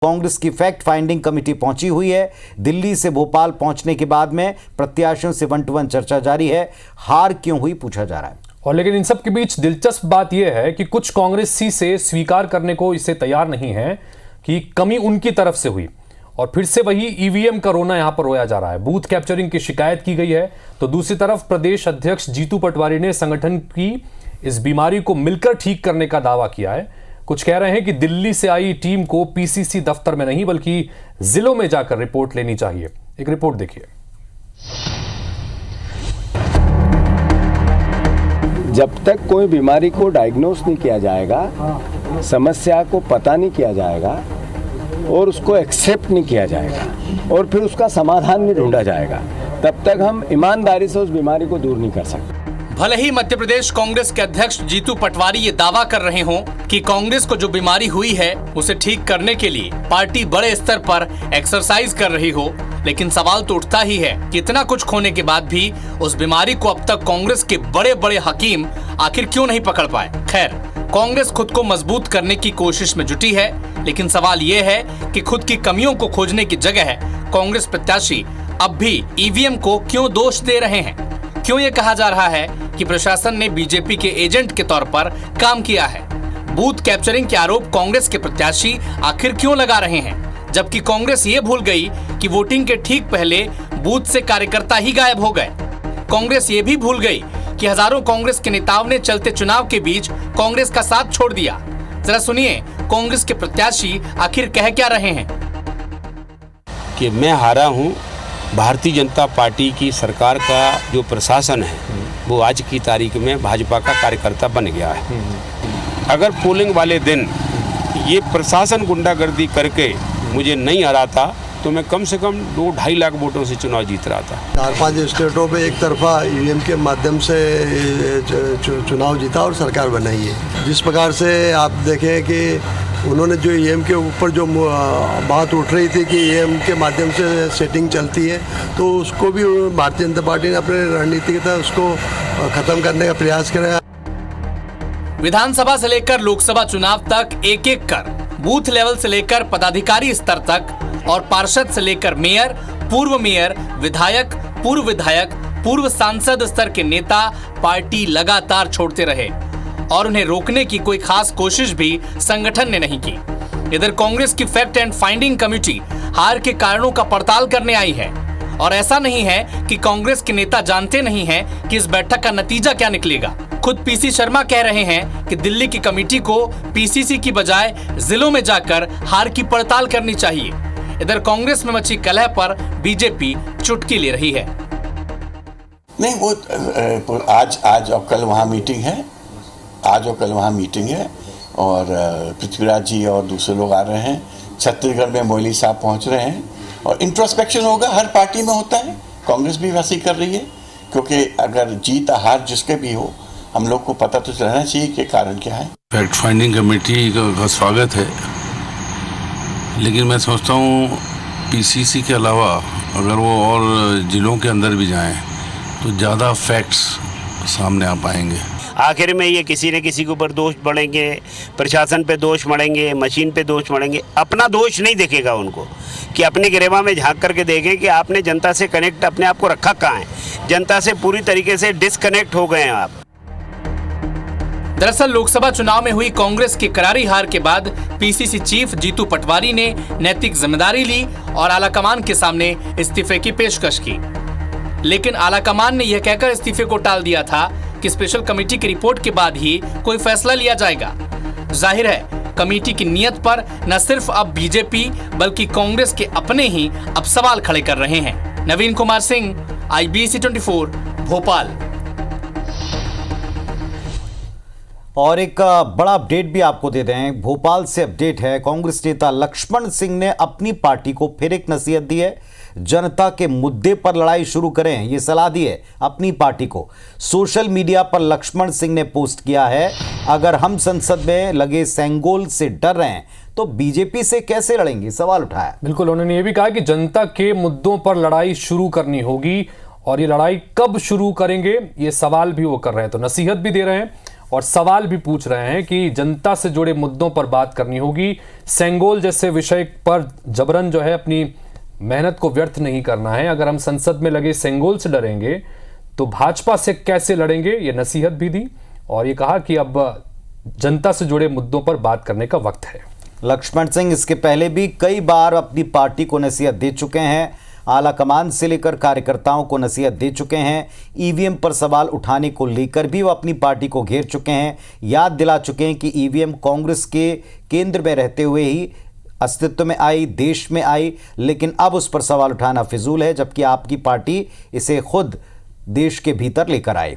कांग्रेस की fact finding committee पहुंची हुई है। दिल्ली से भोपाल पहुंचने के बाद में प्रत्याशियों से 1-to-1 चर्चा जारी है। हार क्यों हुई पूछा जा रहा है। और लेकिन इन सब के बीच दिलचस्प बात यह है कि कुछ कांग्रेसी से स्वीकार करने को इसे तैयार नहीं है कि कमी उनकी तरफ से हुई और फिर से वही ईवीएम का रोना यहां पर रोया जा रहा है। बूथ कैप्चरिंग की शिकायत की गई है तो दूसरी तरफ प्रदेश अध्यक्ष जीतू पटवारी ने संगठन की इस बीमारी को मिलकर ठीक करने का दावा किया है। कुछ कह रहे हैं कि दिल्ली से आई टीम को पीसीसी दफ्तर में नहीं बल्कि जिलों में जाकर रिपोर्ट लेनी चाहिए। एक रिपोर्ट देखिए। जब तक कोई बीमारी को डायग्नोस नहीं किया जाएगा, समस्या को पता नहीं किया जाएगा और उसको एक्सेप्ट नहीं किया जाएगा और फिर उसका समाधान नहीं ढूंढा जाएगा, तब तक हम ईमानदारी से उस बीमारी को दूर नहीं कर सकते। भले ही मध्य प्रदेश कांग्रेस के अध्यक्ष जीतू पटवारी ये दावा कर रहे हों कि कांग्रेस को जो बीमारी हुई है उसे ठीक करने के लिए पार्टी बड़े स्तर पर एक्सरसाइज कर रही हो, लेकिन सवाल तो उठता ही है कि इतना कुछ खोने के बाद भी उस बीमारी को अब तक कांग्रेस के बड़े बड़े हकीम आखिर क्यों नहीं पकड़ पाए। खैर, कांग्रेस खुद को मजबूत करने की कोशिश में जुटी है, लेकिन सवाल ये है कि खुद की कमियों को खोजने की जगह कांग्रेस प्रत्याशी अब भी ईवीएम को क्यों दोष दे रहे हैं। क्यों ये कहा जा रहा है कि प्रशासन ने बीजेपी के एजेंट के तौर पर काम किया है। बूथ कैप्चरिंग के आरोप कांग्रेस के प्रत्याशी आखिर क्यों लगा रहे हैं, जबकि कांग्रेस ये भूल गई कि वोटिंग के ठीक पहले बूथ से कार्यकर्ता ही गायब हो गए। कांग्रेस ये भी भूल गई कि हजारों कांग्रेस के नेताओं ने चलते चुनाव के बीच कांग्रेस का साथ छोड़ दिया। जरा सुनिए कांग्रेस के प्रत्याशी आखिर कह क्या रहे हैं। कि मैं हारा हूं, भारतीय जनता पार्टी की सरकार का जो प्रशासन है वो आज की तारीख में भाजपा का कार्यकर्ता बन गया है। अगर पोलिंग वाले दिन ये प्रशासन गुंडागर्दी करके मुझे नहीं हराता तो मैं कम से कम 2-2.5 लाख वोटों से चुनाव जीत रहा था। 4-5 स्टेटों पे एक तरफा ईवीएम के माध्यम से चुनाव जीता और सरकार बनाई है। जिस प्रकार से आप देखें कि उन्होंने जो ईवीएम के ऊपर जो बात उठ रही थी कि ईवीएम के माध्यम से सेटिंग चलती है, तो उसको भी भारतीय जनता पार्टी ने अपने रणनीति के तहत उसको खत्म करने का प्रयास किया। विधानसभा से लेकर लोकसभा चुनाव तक एक एक कर बूथ लेवल से लेकर पदाधिकारी स्तर तक और पार्षद से लेकर मेयर, पूर्व मेयर, विधायक, पूर्व सांसद स्तर के नेता पार्टी लगातार छोड़ते रहे और उन्हें रोकने की कोई खास कोशिश भी संगठन ने नहीं की। इधर कांग्रेस की फैक्ट एंड फाइंडिंग कमेटी हार के कारणों का पड़ताल करने आई है और ऐसा नहीं है कि कांग्रेस के नेता जानते नहीं हैं कि इस बैठक का नतीजा क्या निकलेगा। खुद पीसी शर्मा कह रहे हैं कि दिल्ली की कमेटी को पीसीसी की बजाय जिलों में जाकर हार की पड़ताल करनी चाहिए। इधर कांग्रेस में मची कलह पर बीजेपी चुटकी ले रही है। नहीं, वो आज और कल वहाँ मीटिंग है। आज और कल वहाँ मीटिंग है और पृथ्वीराज जी और दूसरे लोग आ रहे हैं। छत्तीसगढ़ में मोइली साहब पहुँच रहे हैं और इंट्रोस्पेक्शन होगा। हर पार्टी में होता है, कांग्रेस भी वैसे ही कर रही है, क्योंकि अगर जीत हार जिसके भी हो, हम लोग को पता तो रहना चाहिए कि कारण क्या है। फैक्ट फाइंडिंग कमेटी का स्वागत है, लेकिन मैं सोचता हूँ पीसीसी के अलावा अगर वो और जिलों के अंदर भी जाएं तो ज़्यादा फैक्ट्स सामने आ पाएंगे। आखिर में ये किसी न किसी के ऊपर दोष बढ़ेंगे, प्रशासन पे दोष मढ़ेंगे, मशीन पे दोष मढ़ेंगे। अपना दोष नहीं देखेगा उनको कि अपने गिरेबा में झांक करके देखें कि आपने जनता से कनेक्ट अपने आप को रखा कहाँ है। जनता से पूरी तरीके से डिस्कनेक्ट हो गए हैं आप। दरअसल लोकसभा चुनाव में हुई कांग्रेस की करारी हार के बाद पीसीसी चीफ जीतू पटवारी ने नैतिक जिम्मेदारी ली और आलाकमान के सामने इस्तीफे की पेशकश की, लेकिन आलाकमान ने यह कहकर इस्तीफे को टाल दिया था कि स्पेशल कमेटी की रिपोर्ट के बाद ही कोई फैसला लिया जाएगा। जाहिर है कमेटी की नीयत पर न सिर्फ अब बीजेपी बल्कि कांग्रेस के अपने ही अब सवाल खड़े कर रहे हैं। नवीन कुमार सिंह, IBC 24, भोपाल। और एक बड़ा अपडेट भी आपको दे रहे हैं। भोपाल से अपडेट है। कांग्रेस नेता लक्ष्मण सिंह ने अपनी पार्टी को फिर एक नसीहत दी है। जनता के मुद्दे पर लड़ाई शुरू करें, ये सलाह दी है अपनी पार्टी को। सोशल मीडिया पर लक्ष्मण सिंह ने पोस्ट किया है, अगर हम संसद में लगे सेंगोल से डर रहे हैं तो बीजेपी से कैसे लड़ेंगे, सवाल उठाया। बिल्कुल, उन्होंने ये भी कहा कि जनता के मुद्दों पर लड़ाई शुरू करनी होगी और ये लड़ाई कब शुरू करेंगे ये सवाल भी वो कर रहे हैं। तो नसीहत भी दे रहे हैं और सवाल भी पूछ रहे हैं कि जनता से जुड़े मुद्दों पर बात करनी होगी, सेंगोल जैसे विषय पर जबरन जो है अपनी मेहनत को व्यर्थ नहीं करना है। अगर हम संसद में लगे सेंगोल से डरेंगे तो भाजपा से कैसे लड़ेंगे, ये नसीहत भी दी और ये कहा कि अब जनता से जुड़े मुद्दों पर बात करने का वक्त है। लक्ष्मण सिंह इसके पहले भी कई बार अपनी पार्टी को नसीहत दे चुके हैं, आला कमान से लेकर कार्यकर्ताओं को नसीहत दे चुके हैं, ईवीएम पर सवाल उठाने को लेकर भी वो अपनी पार्टी को घेर चुके हैं, याद दिला चुके हैं कि ईवीएम कांग्रेस के केंद्र में रहते हुए ही अस्तित्व में आई, देश में आई, लेकिन अब उस पर सवाल उठाना फिजूल है, जबकि आपकी पार्टी इसे खुद देश के भीतर लेकर आए।